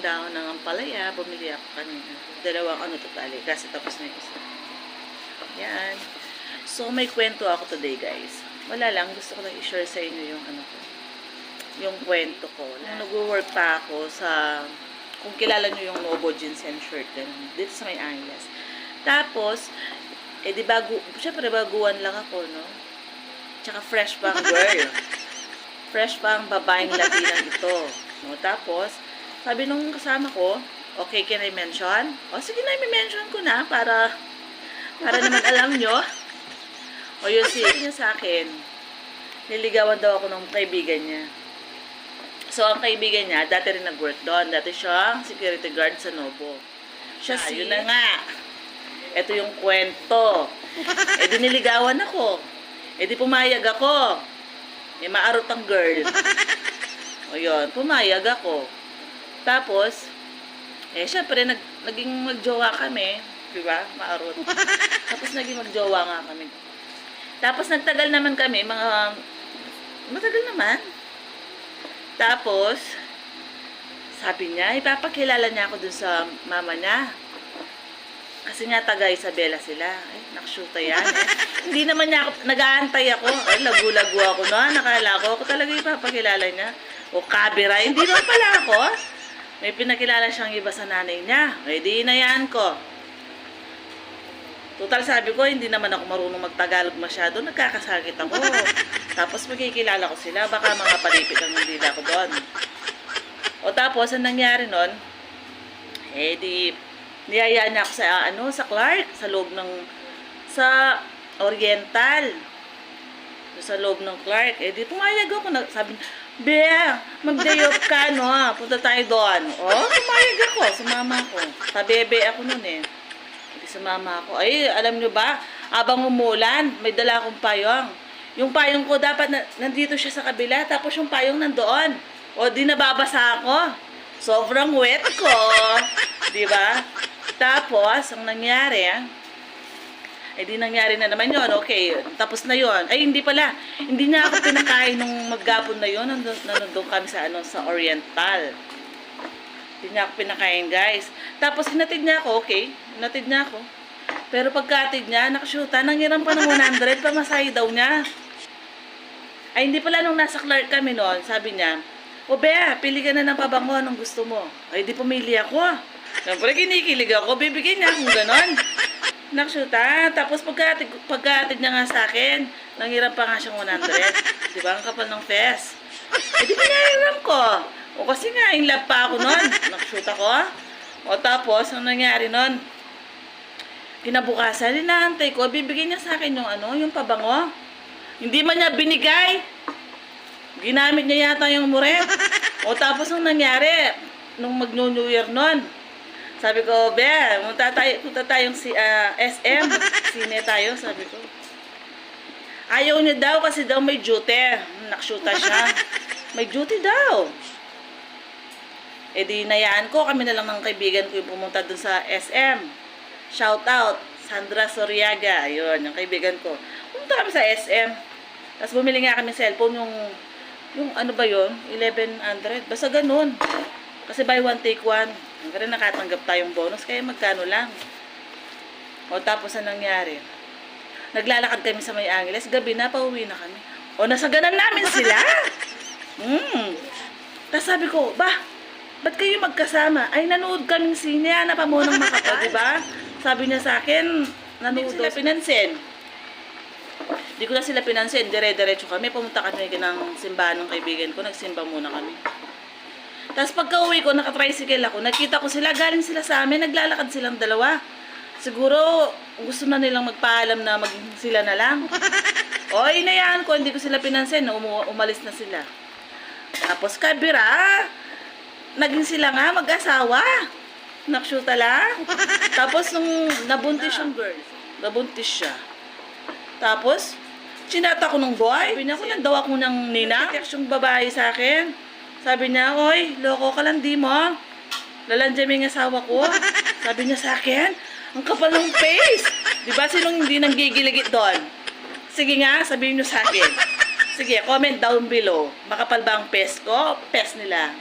dahon ng ampalaya. Bumili ako kanina. Dalawang totally. Kasi tapos na yung isa. Yan. So, may kwento ako today, guys. Wala lang. Gusto ko lang i-share sa inyo yung yung kwento ko. Nag-work pa ako sa, kung kilala nyo yung Novo jeans and shirt, ganun, dito sa may Angeles. Tapos, di syempre baguhan lang ako, no? Tsaka fresh pa ang girl. Fresh pa ang babaeng Latina ito. No? Tapos, sabi nung kasama ko, okay, can I mention? O, sige na, i-mention ko na para naman alam nyo. O, yun niya sa akin, niligawan daw ako ng kaibigan niya. So, ang kaibigan niya, dati rin nag-work doon. Dati siyang security guard sa Novo. Siya yun na nga. Ito yung kwento. Di niligawan ako. Di pumayag ako. Maarot ang girl. O yun, pumayag ako. Tapos, syempre, naging magjowa kami. Diba? Maarot. Tapos, naging magjowa nga kami. Tapos, nagtagal naman kami. Matagal naman. Tapos, sabi niya, ipapakilala niya ako dun sa mama niya. Kasi nga, taga Isabela sila. Nakshuta yan. Hindi naman niya ako, nag-aantay ako. Lagu-lagu ako na. Nakala ko, ako talaga ipapakilala niya. O kabira, hindi naman pala ako. May pinakilala siyang iba sa nanay niya. Di inayaan ko. Total, sabi ko, hindi naman ako marunong magtagalog masyado. Nagkakasakit ako. Tapos magkikilala ko sila. Baka mga palipit ang hindi ako doon. O tapos, ang nangyari nun, niyayaan niya ako sa Clark, sa loob sa Oriental. Sa loob ng Clark. Di pumayag ako. Sabi niya, mag-day off ka, no? Punta tayo doon. Pumayag ako. Sumama ako. Sa bebe ako nun Sumama ako. Alam nyo ba? Abang umulan, may dala akong payong. Yung payong ko, dapat nandito siya sa kabila. Tapos yung payong nandoon. Di nababasa ako. Sobrang wet ko. Diba? Tapos, ang nangyari, di nangyari na naman yun. Okay, tapos na yun. Hindi pala. Hindi niya ako pinakain nung maggapon na yun. Nandun kami sa Oriental. Hindi niya ako pinakain, guys. Tapos, hinatid niya ako. Okay, hinatid niya ako. Pero pagkatid niya, nakashoota, nanghiram pa ng 100, pamasahe daw niya. Hindi pala nung nasa Clark kami noon, sabi niya, Bea, pili ka na ng pabango, anong gusto mo? Di pumili ako. Siyempre, kinikilig ako, bibigyan niya akong ganon. Nakashoota, tapos pagkatid niya nga sa akin, nanghiram pa nga siyang 100. Diba, ang kapal ng fest. Di pinahiram ko. Kasi nga, in love pa ako noon. Nakashoot ako. Tapos, ang nangyari noon, kinabukasan, inaantay ko, bibigyan niya sa akin yung pabango. Hindi man niya binigay. Ginamit niya yata yung muret. Tapos ang nangyari, nung mag-New Year noon, sabi ko, punta tayong SM. Sine tayo, sabi ko. Ayaw niya daw kasi daw may duty. Nakashoota siya. May duty daw. Di nayaan ko, kami na lang ng kaibigan ko yung pumunta dun sa SM. Shout out, Sandra Soriaga. Ayun, yung kaibigan ko. Pumunta kami sa SM. Tapos bumili nga kami cellphone, yung ano ba yun? 1100. Basta ganun. Kasi buy one, take one. Kasi nakatanggap tayong bonus, kaya magkano lang. Tapos ang nangyari? Naglalakad kami sa may Angeles. Gabi na, pauwi na kami. Nasaganan namin sila. Tapos sabi ko, ba't kayo magkasama? Nanood kaming sine, napamunang makapal, diba? Sabi niya sa akin, nanood sila pinansin. Di ko na sila pinansin, dire-diretso kami. Pumunta kami ng simbahan ng kaibigan ko, nagsimba muna kami. Tapos pagka-uwi ko, naka-tricycle ako, nakita ko sila, galing sila sa amin, naglalakad silang dalawa. Siguro, gusto na nilang magpaalam na sila na lang. Inayaan ko, hindi ko sila pinansin, umalis na sila. Tapos kabira, naging sila nga mag-asawa. Nakshuta lang. Tapos nung nabuntis yung girl, nabuntis siya. Tapos, chinata ko ng boy. Sabi niya, daw ako ng nina. Nag-text yung babae sa akin. Sabi niya, loko ka lang, di mo. Lalandiyan yung asawa ko. Sabi niya sa akin, ang kapal ng face. Diba, sinong hindi nanggigiligit doon? Sige nga, sabihin niyo sa akin. Sige, comment down below. Makapal ba ang face ko? Face nila.